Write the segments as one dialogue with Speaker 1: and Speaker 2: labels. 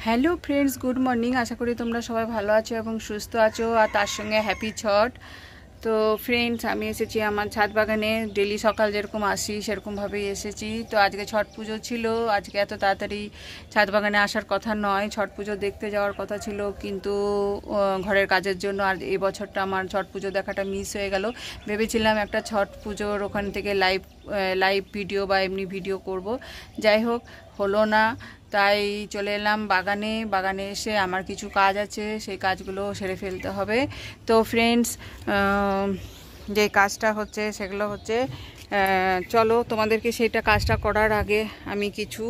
Speaker 1: Hello friends, good morning. আশা করি তোমরা সবাই ভালো আছো এবং সুস্থ আছো, আর তার সঙ্গে হ্যাপি ছট। তো ফ্রেন্ডস, আমি এসেছি আমার ছাদ বাগানে। ডেলি সকাল যেরকম আসি সেরকমভাবেই এসেছি। তো আজকে ছট পুজো ছিল। আজকে এত তাড়াতাড়ি ছাদ বাগানে আসার কথা নয়, ছট পুজো দেখতে যাওয়ার কথা ছিল, কিন্তু ঘরের কাজের জন্য আর এই বছরটা আমার ছট পুজো দেখাটা মিস হয়ে গেল। ভেবেছিলাম একটা ছট পুজোর ওখান থেকে লাইভ ভিডিও বা এমনি ভিডিও করব, যাই হোক হলো না। তাই চলে এলাম বাগানে এসে আমার কিছু কাজ আছে, সেই কাজগুলো সেরে ফেলতে হবে। তো ফ্রেন্ডস, যে কাজটা হচ্ছে সেগুলো হচ্ছে, চলো তোমাদেরকে সেইটা কাজটা করার আগে আমি কিছু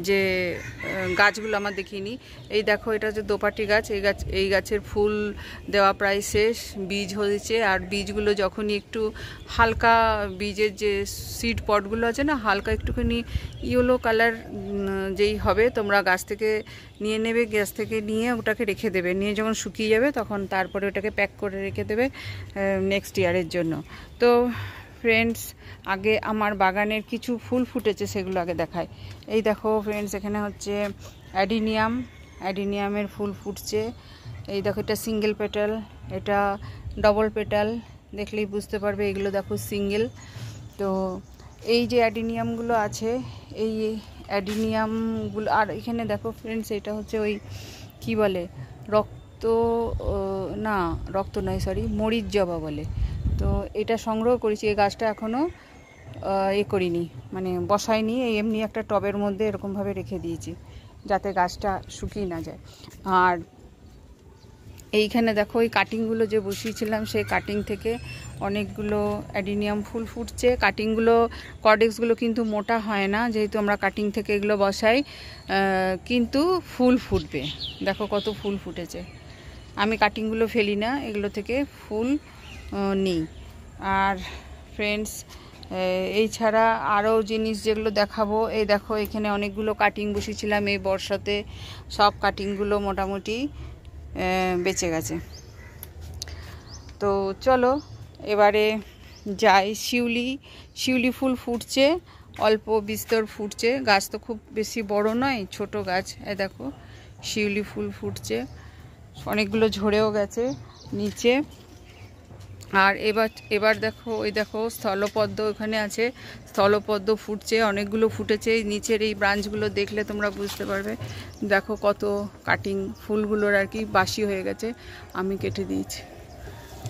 Speaker 1: যে গাছগুলো আমার দেখিনি। এই দেখো, এটা হচ্ছে দোপাটি গাছ। এই গাছের ফুল দেওয়া প্রায় শেষ, বীজ হয়েছে। আর বীজগুলো যখনই একটু হালকা, বীজের যে সিড পটগুলো আছে না, হালকা একটুখানি ইয়েলো কালার যেই হবে, তোমরা গাছ থেকে নিয়ে নেবে। গাছ থেকে নিয়ে ওটাকে রেখে দেবে, নিয়ে যখন শুকিয়ে যাবে তখন তারপরে ওটাকে প্যাক করে রেখে দেবে নেক্সট ইয়ারের জন্য। তো ফ্রেন্ডস, আগে আমার বাগানের কিছু ফুল ফুটেছে সেগুলো আগে দেখায়। এই দেখো ফ্রেন্ডস, এখানে হচ্ছে অ্যাডিনিয়ামের ফুল ফুটছে। এই দেখো, এটা সিঙ্গেল পেটাল, এটা ডবল পেটাল, দেখলেই বুঝতে পারবে। এগুলো দেখো সিঙ্গেল। তো এই যে অ্যাডিনিয়ামগুলো আছে, এই অ্যাডিনিয়ামগুলো, আর এখানে দেখো ফ্রেন্ডস, এটা হচ্ছে ওই কি বলে, রক্ত নয়, সরি, মরিচ জবা বলে। তো এটা সংগ্রহ করেছি। এই গাছটা এখনও করিনি, মানে বসাইনি, এমনি একটা টবের মধ্যে এরকমভাবে রেখে দিয়েছি যাতে গাছটা শুকিয়ে না যায়। আর এইখানে দেখো, এই কাটিংগুলো যে বসিয়েছিলাম সেই কাটিং থেকে অনেকগুলো অ্যাডিনিয়াম ফুল ফুটছে। কাটিংগুলো, কর্ডেক্সগুলো কিন্তু মোটা হয় না, যেহেতু আমরা কাটিং থেকে এগুলো বসাই, কিন্তু ফুল ফুটবে। দেখো কত ফুল ফুটেছে। আমি কাটিংগুলো ফেলি না, এগুলো থেকে ফুল নিই। আর ফ্রেন্ডস, এই ছাড়া আরও জিনিস যেগুলো দেখাবো, এই দেখো এখানে অনেকগুলো কাটিং বসিয়েছিলাম এই বর্ষাতে, সব কাটিংগুলো মোটামুটি বেঁচে গেছে। তো চলো এবারে যাই। শিউলি ফুল ফুটছে, অল্প বিস্তর ফুটছে। গাছ তো খুব বেশি বড় নয়, ছোট গাছ। এই দেখো শিউলি ফুল ফুটছে, অনেকগুলো ঝরেও গেছে নিচে। আর এবার দেখো, ওই দেখো স্থলপদ্ম ওখানে আছে, স্থলপদ্ম ফুটছে, অনেকগুলো ফুটেছে। নিচের এই ব্রাঞ্চগুলো দেখলে তোমরা বুঝতে পারবে। দেখো কত কাটিং, ফুলগুলোর আর কি বাসি হয়ে গেছে, আমি কেটে দিয়েছি।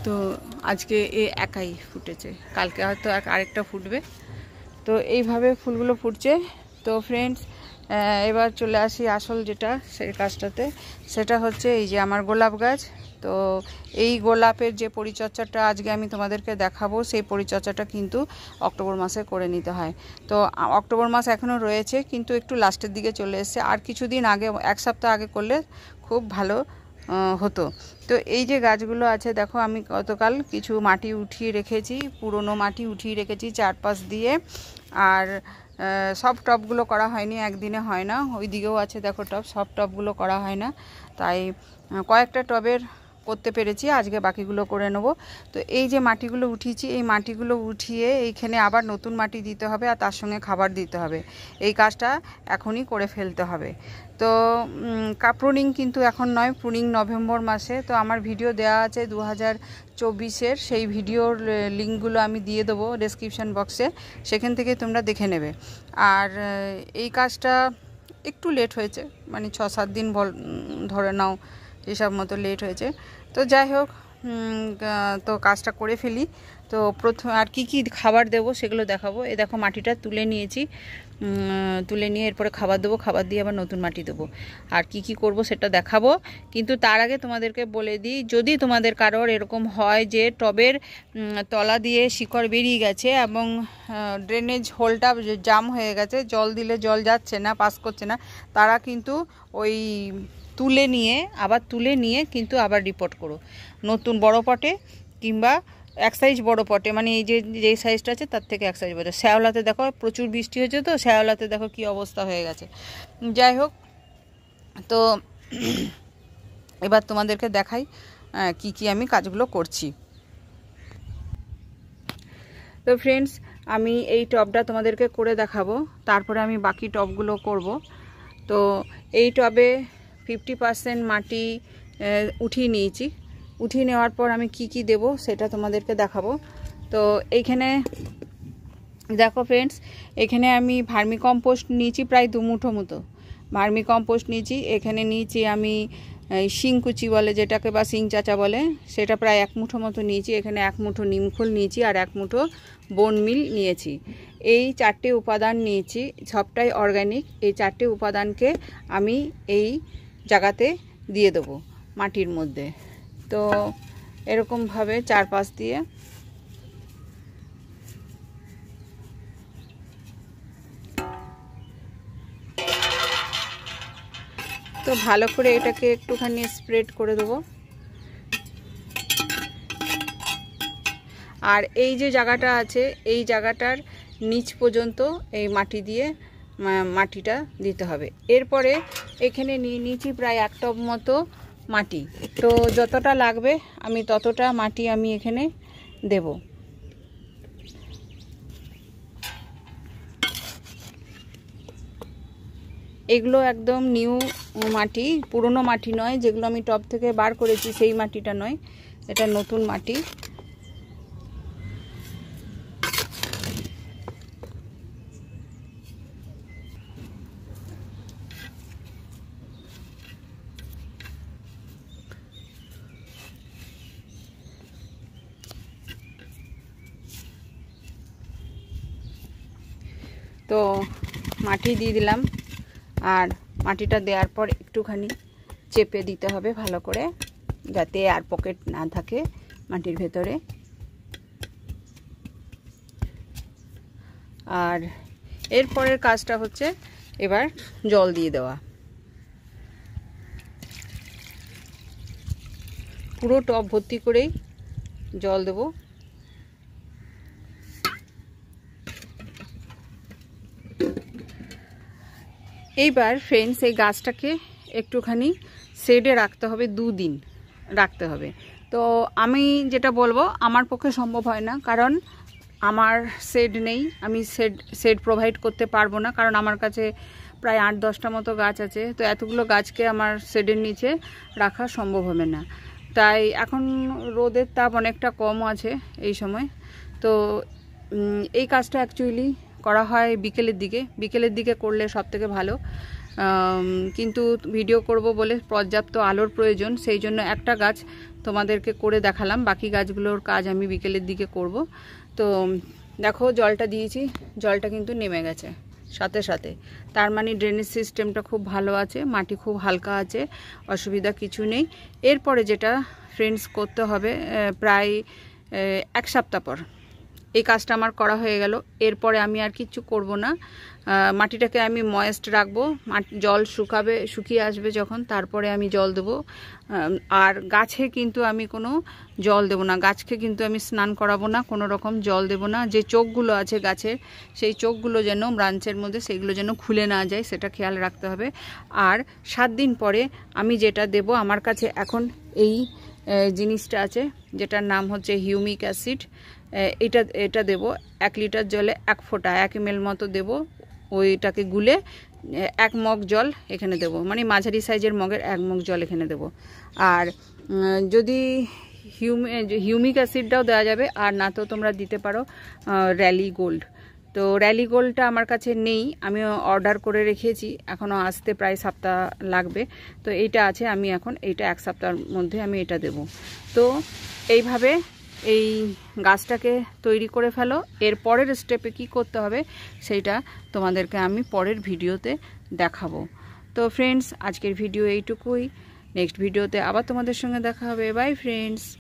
Speaker 1: তো আজকে একাই ফুটেছে, কালকে হয়তো আরেকটা ফুটবে। তো এইভাবে ফুলগুলো ফুটছে। তো ফ্রেন্ডস, এবার চলে আসি আসল যেটা, সেই কাজটাতে। সেটা হচ্ছে এই যে আমার গোলাপ গাছ। তো এই গোলাপের যে পরিচর্যাটা আজকে আমি তোমাদেরকে দেখাবো, সেই পরিচর্যাটা কিন্তু অক্টোবর মাসে করে নিতে হয়। তো অক্টোবর মাস এখনও রয়েছে, কিন্তু একটু লাস্টের দিকে চলে এসেছে। আর কিছুদিন আগে, এক সপ্তাহ আগে করলে খুব ভালো হতো। তো এই যে গাছগুলো আছে, দেখো আমি গতকাল কিছু মাটি উঠিয়ে রেখেছি, পুরনো মাটি উঠিয়ে রেখেছি চারপাশ দিয়ে। আর সব টবগুলো করা হয়নি, একদিনে হয় না। ওই দিকেও আছে দেখো টব, সব টবগুলো করা হয় না, তাই কয়েকটা টবের করতে পেরেছি, আজকে বাকিগুলো করে নেব। তো এই যে মাটিগুলো উঠিয়েছি, এই মাটিগুলো উঠিয়ে এইখানে আবার নতুন মাটি দিতে হবে, আর তার সঙ্গে খাবার দিতে হবে। এই কাজটা এখনই করে ফেলতে হবে। তো প্রুনিং কিন্তু এখন নয়, প্রুনিং নভেম্বর মাসে। তো আমার ভিডিও দেওয়া আছে 2024-এর, সেই ভিডিওর লিঙ্কগুলো আমি দিয়ে দেবো ডেসক্রিপশান বক্সে, সেখান থেকে তোমরা দেখে নেবে। আর এই কাজটা একটু লেট হয়েছে, মানে 6-7 দিন ধরে নাও, এসব মতো লেট হয়েছে। তো যাই হোক, তো কাজটা করে ফেলি। তো প্রথম আর কি খাবার দেবো সেগুলো দেখাবো। এই দেখো মাটিটা তুলে নিয়েছি, তুলে নিয়ে এরপরে খাবার দেবো, খাবার দিয়ে আবার নতুন মাটি দেবো। আর কি করব সেটা দেখাবো। কিন্তু তার আগে তোমাদেরকে বলে দিই, যদি তোমাদের কারোর এরকম হয় যে টবের তলা দিয়ে শিকড় বেরিয়ে গেছে এবং ড্রেনেজ হোলটা জাম হয়ে গেছে, জল দিলে জল যাচ্ছে না, পাস করছে না, তারা কিন্তু ওই তুলে নিয়ে কিন্তু আবার রিপোর্ট করো নতুন বড় পটে, কিংবা এক সাইজ বড় পটে, মানে এই যে সাইজটা আছে তার থেকে এক সাইজ বড়। শ্যাওলাতে দেখো প্রচুর বৃষ্টি হয়েছে, তো শ্যাওলাতে দেখো কি অবস্থা হয়ে গেছে। যাই হোক, তো এবার তোমাদেরকে দেখাই কি আমি কাজগুলো করছি। তো ফ্রেন্ডস, আমি এই টবটা তোমাদেরকে করে দেখাবো, তারপরে আমি বাকি টবগুলো করব। তো এই টবে 50% মাটি উঠিয়ে নিয়েছি। উঠিয়ে নেওয়ার পর আমি কি কি দেব সেটা তোমাদেরকে দেখাবো। তো এইখানে দেখো ফ্রেন্ডস, এখানে আমি ভার্মি কম্পোস্ট নিয়েছি প্রায় 2 মুঠো মতো ভার্মি কম্পোস্ট নিয়েছি। এখানে নিয়েছি আমি শিংকুচি বলে যেটাকে, বা শিং চাচা বলে, সেটা প্রায় 1 মুঠো মতো নিয়েছি। এখানে 1 মুঠো নিমখোল নিয়েছি আর 1 মুঠো বোন মিল নিয়েছি। এই 4টে উপাদান নিয়েছি, সবটাই অর্গানিক। এই 4টে উপাদানকে আমি এই জায়গাতে দিয়ে দেবো মাটির মধ্যে। তো এরকমভাবে চারপাশ দিয়ে তো ভালো করে এটাকে একটুখানি স্প্রেড করে দেবো। আর এই যে জায়গাটা আছে এই জায়গাটার নিচ পর্যন্ত এই মাটি দিয়ে মাটিটা দিতে হবে। এরপরে এখানে নিয়ে নিয়েছি প্রায় 1 টব মতো মাটি। তো যতটা লাগবে আমি ততটা মাটি আমি এখানে দেব। এগুলো একদম নিউ মাটি, পুরনো মাটি নয়, যেগুলো আমি টব থেকে বার করেছি সেই মাটিটা নয়, এটা নতুন মাটি। তো মাটি দিয়ে দিলাম, আর মাটিটা দেওয়ার পর একটুখানি চেপে দিতে হবে ভালো করে, যাতে আর পকেট না থাকে মাটির ভেতরে। আর এরপরের কাজটা হচ্ছে এবার জল দিয়ে দেওয়া। পুরো টব ভর্তি করেই জল দেবো। এইবার ফ্রেন্ডস এই গাছটাকে একটুখানি শেডে রাখতে হবে, 2 দিন রাখতে হবে। তো আমি যেটা বলবো আমার পক্ষে সম্ভব হয় না, কারণ আমার শেড নেই, আমি শেড প্রোভাইড করতে পারবো না, কারণ আমার কাছে প্রায় 8-10টা মতো গাছ আছে। তো এতগুলো গাছকে আমার শেডের নিচে রাখা সম্ভব হবে না। তাই এখন রোদের তাপ অনেকটা কম আছে এই সময়। তো এই কাজটা অ্যাকচুয়ালি করা হয় বিকেলের দিকে করলে সব থেকে ভালো। কিন্তু ভিডিও করব বলে পর্যাপ্ত আলোর প্রয়োজন, সেই জন্য একটা গাছ তোমাদেরকে করে দেখালাম, বাকি গাছগুলোর কাজ আমি বিকেলের দিকে করব। তো দেখো জলটা দিয়েছি, জলটা কিন্তু নেমে গেছে সাথে সাথে, তার মানে ড্রেনেজ সিস্টেমটা খুব ভালো আছে, মাটি খুব হালকা আছে, অসুবিধা কিছু নেই। এরপরে যেটা ফ্রেন্ডস করতে হবে, প্রায় 1 সপ্তাহ পর এই কাজটা আমার করা হয়ে গেল। এরপরে আমি আর কিচ্ছু করব না, মাটিটাকে আমি ময়েস্ট রাখবো। জল শুকিয়ে আসবে যখন, তারপরে আমি জল দেবো। আর গাছে কিন্তু আমি কোনো জল দেবো না, গাছকে কিন্তু আমি স্নান করাবো না, কোনো রকম জল দেবো না। যে চোখগুলো আছে গাছের, সেই চোখগুলো যেন ব্রাঞ্চের মধ্যে সেগুলো যেন খুলে না যায়, সেটা খেয়াল রাখতে হবে। আর 7 দিন পরে আমি যেটা দেব, আমার কাছে এখন এই জিনিসটা আছে যেটার নাম হচ্ছে হিউমিক অ্যাসিড। এটা দেব 1 লিটার জলে 1 ফোঁটা 1 ml মতো দেব। ওইটাকে গুলে 1 মগ জল এখানে দেব, মানে মাঝারি সাইজের মগের 1 মগ জল এখানে দেব। আর যদি হিউমিক অ্যাসিডটাও দেওয়া যাবে, আর না তো তোমরা দিতে পারো র্যালি গোল্ড। তো র্যালি গোল্ডটা আমার কাছে নেই, আমি অর্ডার করে রেখেছি, এখনও আসতে প্রায় সপ্তাহ লাগবে। তো এইটা আছে, আমি এখন এইটা 1 সপ্তাহের মধ্যে আমি এটা দেব। তো এইভাবে এই গাছটাকে তৈরি করে ফেলো। এর পরের স্টেপে কি করতে হবে সেইটা তোমাদেরকে আমি পরের ভিডিওতে দেখাবো। তো ফ্রেন্ডস আজকের ভিডিও এইটুকুই, নেক্সট ভিডিওতে আবার তোমাদের সঙ্গে দেখা হবে। By friends.